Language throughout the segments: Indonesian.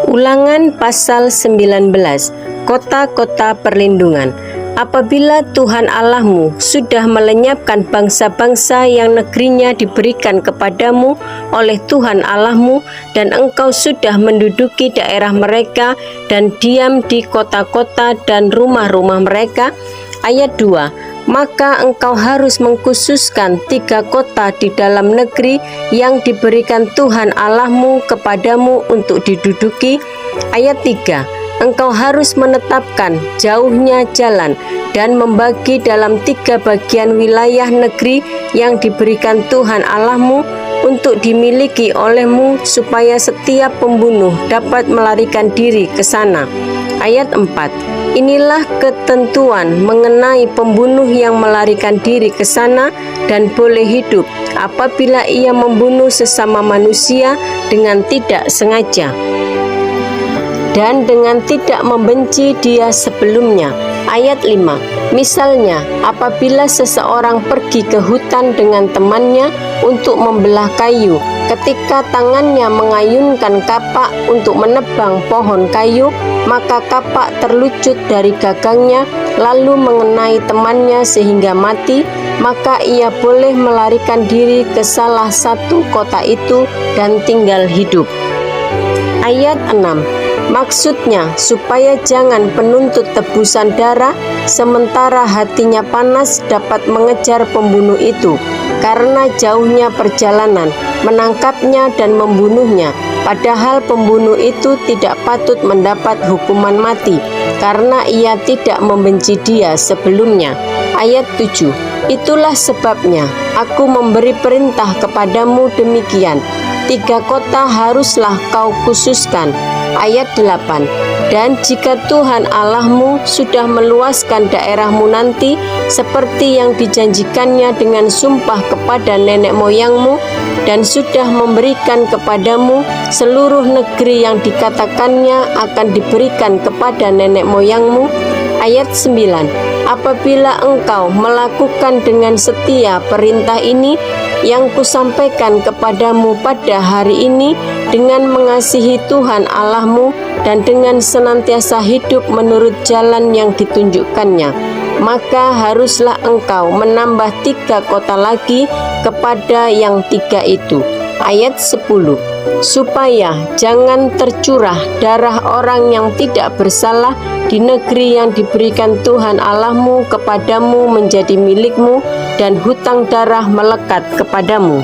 Ulangan pasal 19, kota-kota perlindungan. Apabila Tuhan Allahmu sudah melenyapkan bangsa-bangsa yang negerinya diberikan kepadamu oleh Tuhan Allahmu, dan engkau sudah menduduki daerah mereka dan diam di kota-kota dan rumah-rumah mereka. Ayat 2. Maka engkau harus mengkhususkan 3 kota di dalam negeri yang diberikan Tuhan Allahmu kepadamu untuk diduduki. Ayat 3. Engkau harus menetapkan jauhnya jalan dan membagi dalam 3 bagian wilayah negeri yang diberikan Tuhan Allahmu untuk dimiliki olehmu, supaya setiap pembunuh dapat melarikan diri ke sana. Ayat 4. Inilah ketentuan mengenai pembunuh yang melarikan diri ke sana dan boleh hidup apabila ia membunuh sesama manusia dengan tidak sengaja dan dengan tidak membenci dia sebelumnya. Ayat 5. Misalnya, apabila seseorang pergi ke hutan dengan temannya untuk membelah kayu, ketika tangannya mengayunkan kapak untuk menebang pohon kayu, maka kapak terlucut dari gagangnya lalu mengenai temannya sehingga mati, maka ia boleh melarikan diri ke salah satu kota itu dan tinggal hidup. Ayat 6. Maksudnya supaya jangan penuntut tebusan darah sementara hatinya panas dapat mengejar pembunuh itu, karena jauhnya perjalanan menangkapnya dan membunuhnya, padahal pembunuh itu tidak patut mendapat hukuman mati karena ia tidak membenci dia sebelumnya. Ayat 7. Itulah sebabnya aku memberi perintah kepadamu demikian, 3 kota haruslah kau khususkan. Ayat 8. Dan jika Tuhan Allahmu sudah meluaskan daerahmu nanti seperti yang dijanjikannya dengan sumpah kepada nenek moyangmu, dan sudah memberikan kepadamu seluruh negeri yang dikatakannya akan diberikan kepada nenek moyangmu. Ayat 9. Apabila engkau melakukan dengan setia perintah ini yang kusampaikan kepadamu pada hari ini, dengan mengasihi Tuhan Allahmu dan dengan senantiasa hidup menurut jalan yang ditunjukkannya, maka haruslah engkau menambah 3 kota lagi kepada yang 3 itu. Ayat 10. Supaya jangan tercurah darah orang yang tidak bersalah di negeri yang diberikan Tuhan Allahmu kepadamu menjadi milikmu, dan hutang darah melekat kepadamu.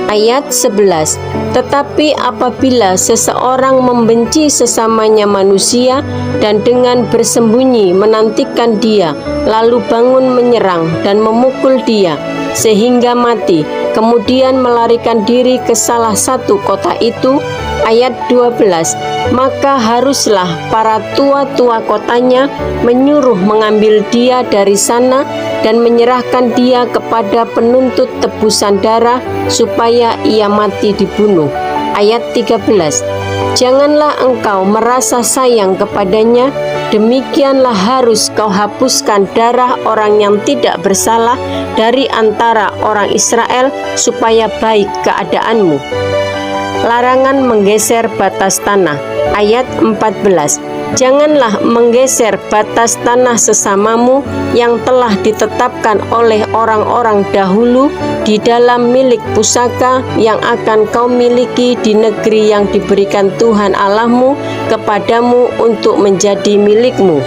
Ayat 11. Tetapi apabila seseorang membenci sesamanya manusia dan dengan bersembunyi menantikan dia, lalu bangun menyerang dan memukul dia sehingga mati, kemudian melarikan diri ke salah satu kota itu. Ayat 12. Maka haruslah para tua-tua kotanya menyuruh mengambil dia dari sana dan menyerahkan dia kepada penuntut tebusan darah supaya ia mati dibunuh. Ayat 13. Janganlah engkau merasa sayang kepadanya, demikianlah harus kau hapuskan darah orang yang tidak bersalah dari antara orang Israel supaya baik keadaanmu. Larangan menggeser batas tanah. Ayat 14. Janganlah menggeser batas tanah sesamamu yang telah ditetapkan oleh orang-orang dahulu di dalam milik pusaka yang akan kau miliki di negeri yang diberikan Tuhan Allahmu kepadamu untuk menjadi milikmu.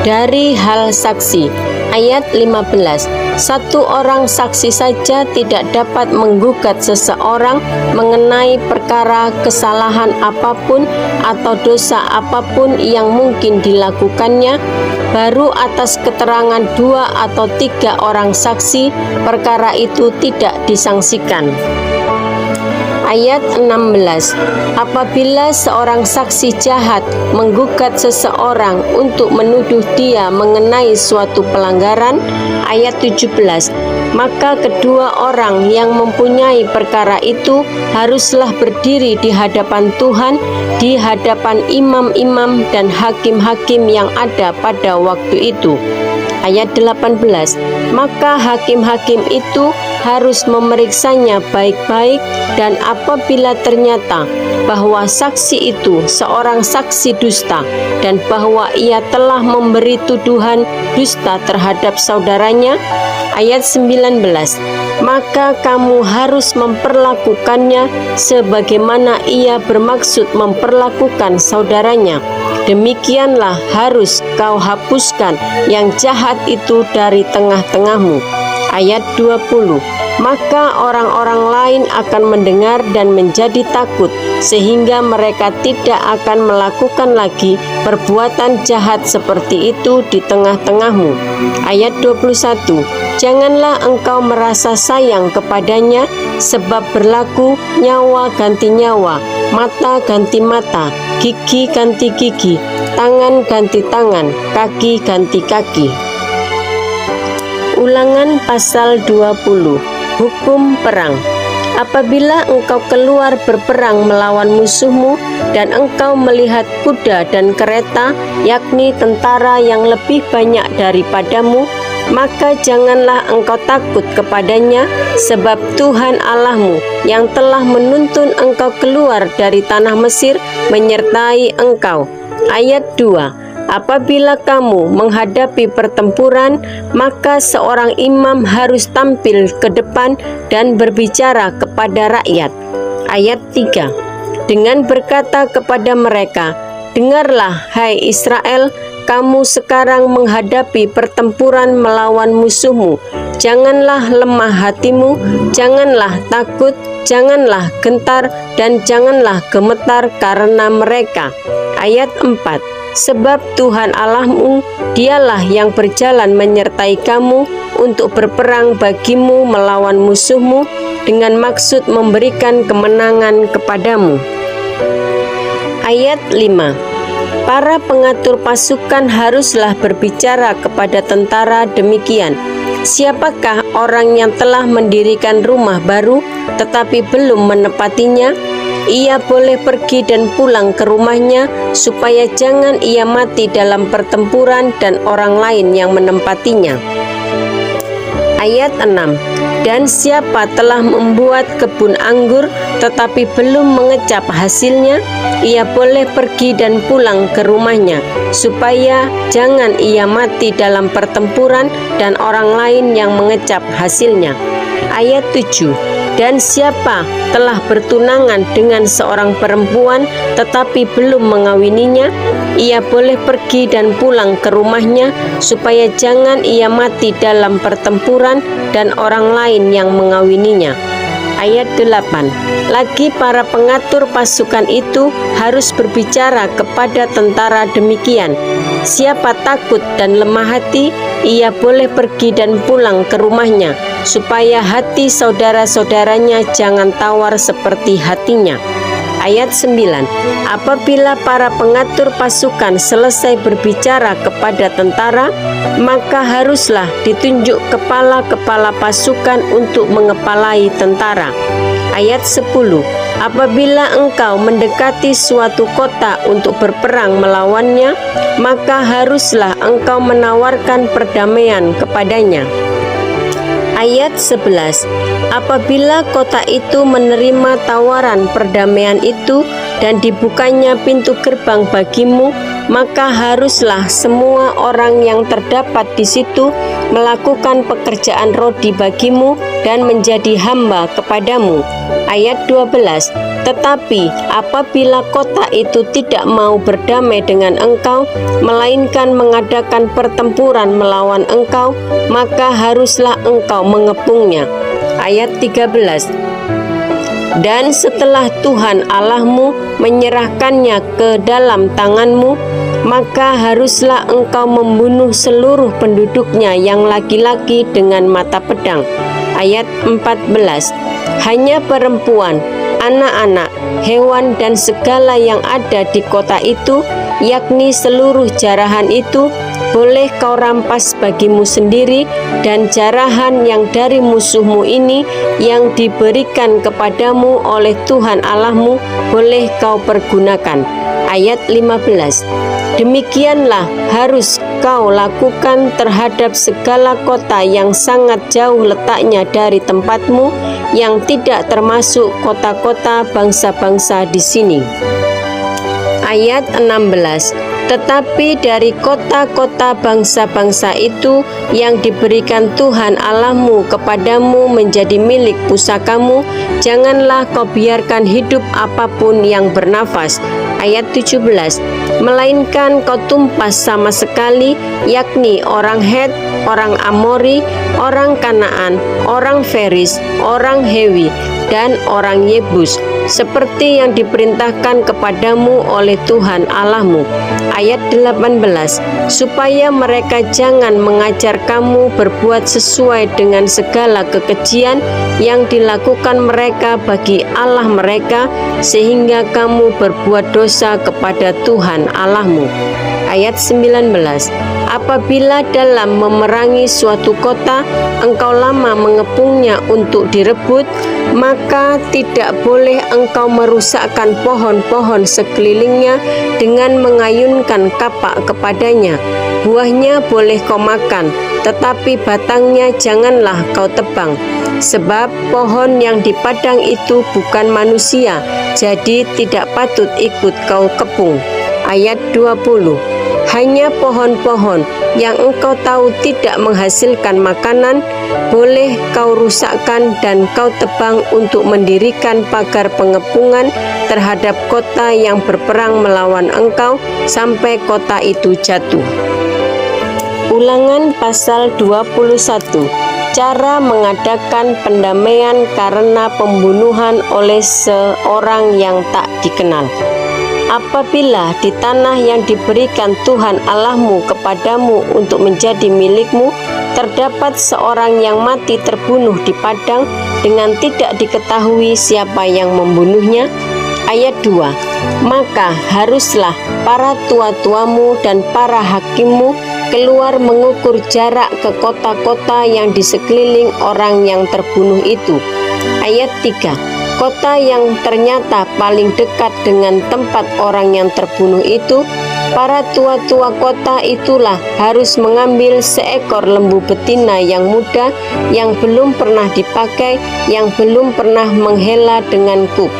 Dari hal saksi. Ayat 15. 1 orang saksi saja tidak dapat menggugat seseorang mengenai perkara kesalahan apapun atau dosa apapun yang mungkin dilakukannya. Baru atas keterangan 2 atau 3 orang saksi perkara itu tidak disangsikan. Ayat 16. Apabila seorang saksi jahat menggugat seseorang untuk menuduh dia mengenai suatu pelanggaran. Ayat 17. Maka kedua orang yang mempunyai perkara itu haruslah berdiri di hadapan Tuhan, di hadapan imam-imam dan hakim-hakim yang ada pada waktu itu. Ayat 18. Maka hakim-hakim itu harus memeriksanya baik-baik, dan apabila ternyata bahwa saksi itu seorang saksi dusta dan bahwa ia telah memberi tuduhan dusta terhadap saudaranya, ayat 19, maka kamu harus memperlakukannya sebagaimana ia bermaksud memperlakukan saudaranya. Demikianlah harus kau hapuskan yang jahat itu dari tengah-tengahmu. Ayat 20, maka orang-orang lain akan mendengar dan menjadi takut, sehingga mereka tidak akan melakukan lagi perbuatan jahat seperti itu di tengah-tengahmu. Ayat 21, janganlah engkau merasa sayang kepadanya, sebab berlaku nyawa ganti nyawa, mata ganti mata, gigi ganti gigi, tangan ganti tangan, kaki ganti kaki. Ulangan pasal 20. Hukum perang. Apabila engkau keluar berperang melawan musuhmu dan engkau melihat kuda dan kereta, yakni tentara yang lebih banyak daripadamu, maka janganlah engkau takut kepadanya, sebab Tuhan Allahmu yang telah menuntun engkau keluar dari tanah Mesir menyertai engkau. Ayat 2, apabila kamu menghadapi pertempuran, maka seorang imam harus tampil ke depan dan berbicara kepada rakyat. Ayat 3, dengan berkata kepada mereka, dengarlah hai Israel, kamu sekarang menghadapi pertempuran melawan musuhmu. Janganlah lemah hatimu, janganlah takut, janganlah gentar, dan janganlah gemetar karena mereka. Ayat 4, sebab Tuhan Allahmu, dialah yang berjalan menyertai kamu untuk berperang bagimu melawan musuhmu dengan maksud memberikan kemenangan kepadamu. Ayat 5, para pengatur pasukan haruslah berbicara kepada tentara demikian, siapakah orang yang telah mendirikan rumah baru tetapi belum menepatinya? Ia boleh pergi dan pulang ke rumahnya, supaya jangan ia mati dalam pertempuran dan orang lain yang menempatinya. Ayat 6, dan siapa telah membuat kebun anggur tetapi belum mengecap hasilnya, ia boleh pergi dan pulang ke rumahnya, supaya jangan ia mati dalam pertempuran dan orang lain yang mengecap hasilnya. Ayat 7, dan siapa telah bertunangan dengan seorang perempuan tetapi belum mengawininya, ia boleh pergi dan pulang ke rumahnya, supaya jangan ia mati dalam pertempuran dan orang lain yang mengawininya. Ayat 8, lagi para pengatur pasukan itu harus berbicara kepada tentara demikian, siapa takut dan lemah hati, ia boleh pergi dan pulang ke rumahnya, supaya hati saudara-saudaranya jangan tawar seperti hatinya. Ayat 9, apabila para pengatur pasukan selesai berbicara kepada tentara, maka haruslah ditunjuk kepala-kepala pasukan untuk mengepalai tentara. Ayat 10, apabila engkau mendekati suatu kota untuk berperang melawannya, maka haruslah engkau menawarkan perdamaian kepadanya. Ayat 11, apabila kota itu menerima tawaran perdamaian itu dan dibukanya pintu gerbang bagimu, maka haruslah semua orang yang terdapat di situ melakukan pekerjaan rodi bagimu dan menjadi hamba kepadamu. Ayat 12, tetapi apabila kota itu tidak mau berdamai dengan engkau, melainkan mengadakan pertempuran melawan engkau, maka haruslah engkau mengepungnya. Ayat 13, dan setelah Tuhan Allahmu menyerahkannya ke dalam tanganmu, maka haruslah engkau membunuh seluruh penduduknya yang laki-laki dengan mata pedang. Ayat 14, hanya perempuan, anak-anak, hewan dan segala yang ada di kota itu, yakni seluruh jarahan itu, boleh kau rampas bagimu sendiri, dan jarahan yang dari musuhmu ini yang diberikan kepadamu oleh Tuhan Allahmu boleh kau pergunakan. Ayat 15, demikianlah harus engkau lakukan terhadap segala kota yang sangat jauh letaknya dari tempatmu, yang tidak termasuk kota-kota bangsa-bangsa di sini. Ayat 16. Tetapi dari kota-kota bangsa-bangsa itu yang diberikan Tuhan Allahmu kepadamu menjadi milik pusakamu, janganlah kau biarkan hidup apapun yang bernafas. Ayat 17. Melainkan kau tumpas sama sekali, yakni orang Het, orang Amori, orang Kanaan, orang Feris, orang Hewi, dan orang Yebus, seperti yang diperintahkan kepadamu oleh Tuhan Allahmu. Ayat 18. Supaya mereka jangan mengajar kamu berbuat sesuai dengan segala kekejian yang dilakukan mereka bagi Allah mereka, sehingga kamu berbuat dosa kepada Tuhan Allahmu. Ayat 19. Apabila dalam memerangi suatu kota engkau lama mengepungnya untuk direbut, maka tidak boleh engkau merusakkan pohon-pohon sekelilingnya dengan mengayunkan kapak kepadanya. Buahnya boleh kau makan, tetapi batangnya janganlah kau tebang. Sebab pohon yang di padang itu bukan manusia, jadi tidak patut ikut kau kepung. Ayat 20. Hanya pohon-pohon yang engkau tahu tidak menghasilkan makanan, boleh kau rusakkan dan kau tebang untuk mendirikan pagar pengepungan terhadap kota yang berperang melawan engkau sampai kota itu jatuh. Ulangan pasal 21. Cara mengadakan pendamaian karena pembunuhan oleh seorang yang tak dikenal. Apabila di tanah yang diberikan Tuhan Allahmu kepadamu untuk menjadi milikmu, terdapat seorang yang mati terbunuh di padang dengan tidak diketahui siapa yang membunuhnya. Ayat 2. Maka haruslah para tua-tuamu dan para hakimmu keluar mengukur jarak ke kota-kota yang di sekeliling orang yang terbunuh itu. Ayat 3. Kota yang ternyata paling dekat dengan tempat orang yang terbunuh itu, para tua-tua kota itulah harus mengambil seekor lembu betina yang muda, yang belum pernah dipakai, yang belum pernah menghela dengan kup.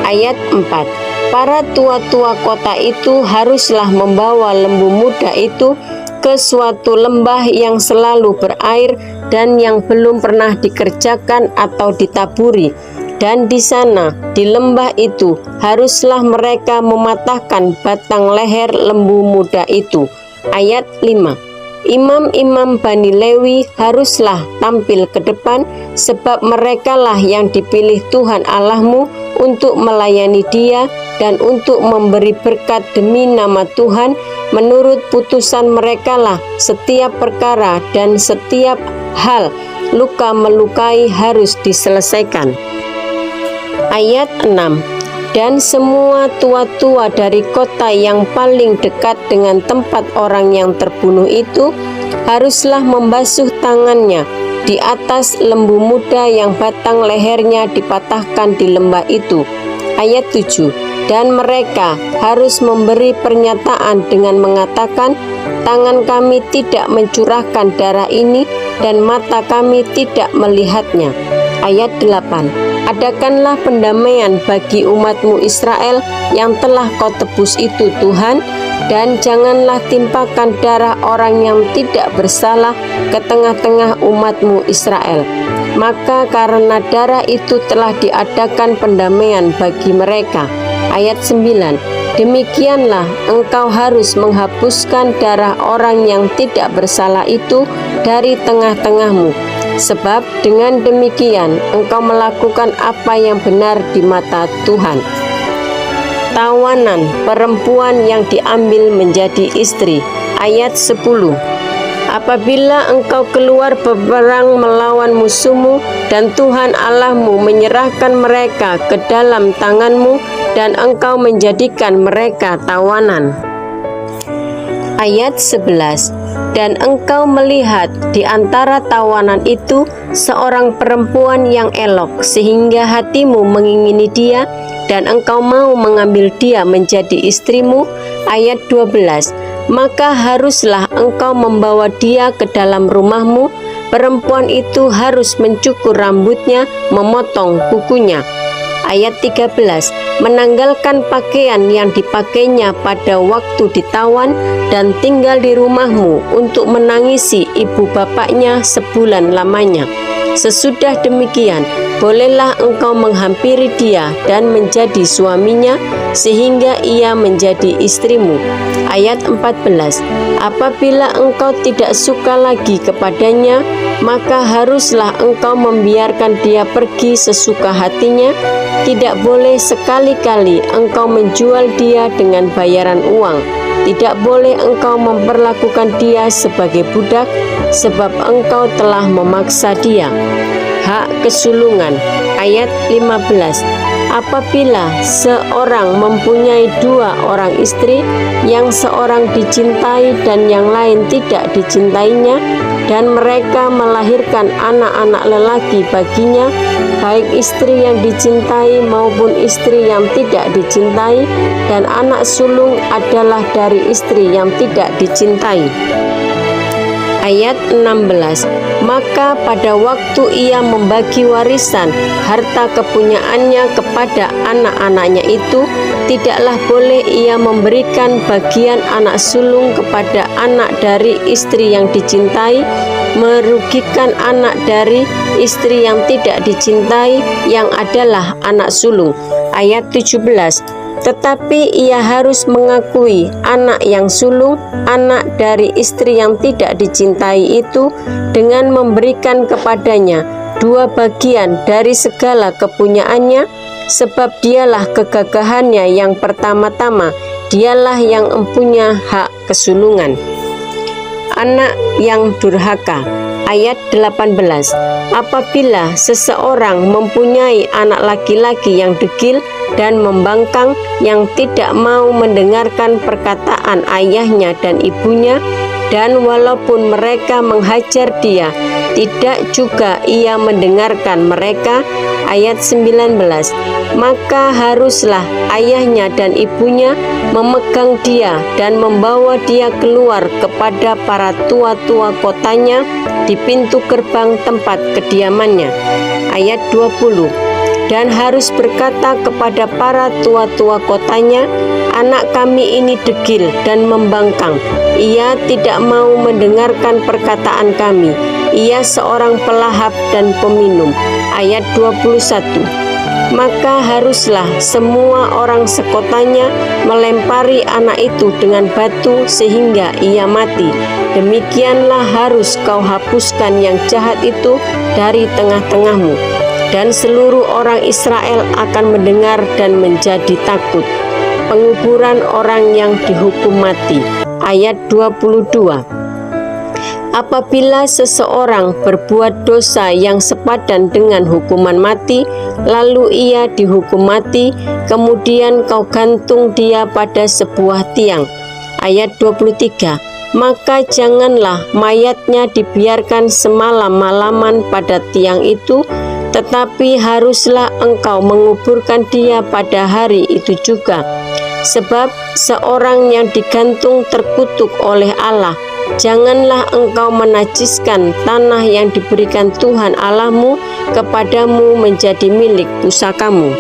Ayat 4. Para tua-tua kota itu haruslah membawa lembu muda itu ke suatu lembah yang selalu berair dan yang belum pernah dikerjakan atau ditaburi. Dan di sana, di lembah itu, haruslah mereka mematahkan batang leher lembu muda itu. Ayat 5. Imam-imam Bani Lewi haruslah tampil ke depan, sebab merekalah yang dipilih Tuhan Allahmu untuk melayani Dia dan untuk memberi berkat demi nama Tuhan. Menurut putusan merekalah setiap perkara dan setiap hal luka melukai harus diselesaikan. Ayat 6. Dan semua tua-tua dari kota yang paling dekat dengan tempat orang yang terbunuh itu haruslah membasuh tangannya di atas lembu muda yang batang lehernya dipatahkan di lembah itu. Ayat 7. Dan mereka harus memberi pernyataan dengan mengatakan, tangan kami tidak mencurahkan darah ini dan mata kami tidak melihatnya. Ayat 8. Adakanlah pendamaian bagi umatmu Israel yang telah kau tebus itu Tuhan, dan janganlah timpakan darah orang yang tidak bersalah ke tengah-tengah umatmu Israel. Maka karena darah itu telah diadakan pendamaian bagi mereka. Ayat 9. Demikianlah engkau harus menghapuskan darah orang yang tidak bersalah itu dari tengah-tengahmu. Sebab dengan demikian engkau melakukan apa yang benar di mata Tuhan. Tawanan perempuan yang diambil menjadi istri. Ayat 10. Apabila engkau keluar berperang melawan musuhmu dan Tuhan Allahmu menyerahkan mereka ke dalam tanganmu dan engkau menjadikan mereka tawanan. Ayat 11. Dan engkau melihat di antara tawanan itu seorang perempuan yang elok, sehingga hatimu mengingini dia, dan engkau mau mengambil dia menjadi istrimu. Ayat 12. maka haruslah engkau membawa dia ke dalam rumahmu. Perempuan itu harus mencukur rambutnya, memotong kukunya. Ayat 13, menanggalkan pakaian yang dipakainya pada waktu ditawan dan tinggal di rumahmu untuk menangisi ibu bapaknya sebulan lamanya. Sesudah demikian, bolehlah engkau menghampiri dia dan menjadi suaminya, sehingga ia menjadi istrimu. Ayat 14, apabila engkau tidak suka lagi kepadanya, maka haruslah engkau membiarkan dia pergi sesuka hatinya. Tidak boleh sekali-kali engkau menjual dia dengan bayaran uang. Tidak boleh engkau memperlakukan dia sebagai budak, sebab engkau telah memaksa dia. Hak kesulungan. Ayat 15, apabila seorang mempunyai 2 orang istri, yang seorang dicintai dan yang lain tidak dicintainya, dan mereka melahirkan anak-anak lelaki baginya, baik istri yang dicintai maupun istri yang tidak dicintai, dan anak sulung adalah dari istri yang tidak dicintai. Ayat 16, maka pada waktu ia membagi warisan harta kepunyaannya kepada anak-anaknya itu, tidaklah boleh ia memberikan bagian anak sulung kepada anak dari istri yang dicintai, merugikan anak dari istri yang tidak dicintai, yang adalah anak sulung. Ayat 17, tetapi ia harus mengakui anak yang sulung, anak dari istri yang tidak dicintai itu, dengan memberikan kepadanya 2 bagian dari segala kepunyaannya, sebab dialah kegagahannya yang pertama-tama, dialah yang mempunyai hak kesulungan. Anak yang durhaka. Ayat 18, apabila seseorang mempunyai anak laki-laki yang degil dan membangkang, yang tidak mau mendengarkan perkataan ayahnya dan ibunya, dan walaupun mereka menghajar dia, tidak juga ia mendengarkan mereka. Ayat 19, maka haruslah ayahnya dan ibunya memegang dia dan membawa dia keluar kepada para tua-tua kotanya di pintu gerbang tempat kediamannya. Ayat 20, dan harus berkata kepada para tua-tua kotanya, anak kami ini degil dan membangkang, ia tidak mau mendengarkan perkataan kami, ia seorang pelahap dan peminum. Ayat 21, maka haruslah semua orang sekotanya melempari anak itu dengan batu sehingga ia mati. Demikianlah harus kau hapuskan yang jahat itu dari tengah-tengahmu. Dan seluruh orang Israel akan mendengar dan menjadi takut. Penguburan orang yang dihukum mati. Ayat 22, apabila seseorang berbuat dosa yang sepadan dengan hukuman mati, lalu ia dihukum mati, kemudian kau gantung dia pada sebuah tiang. Ayat 23, maka janganlah mayatnya dibiarkan semalam-malaman pada tiang itu, tetapi haruslah engkau menguburkan dia pada hari itu juga. Sebab seorang yang digantung terkutuk oleh Allah. Janganlah engkau menajiskan tanah yang diberikan Tuhan Allahmu kepadamu menjadi milik pusakamu.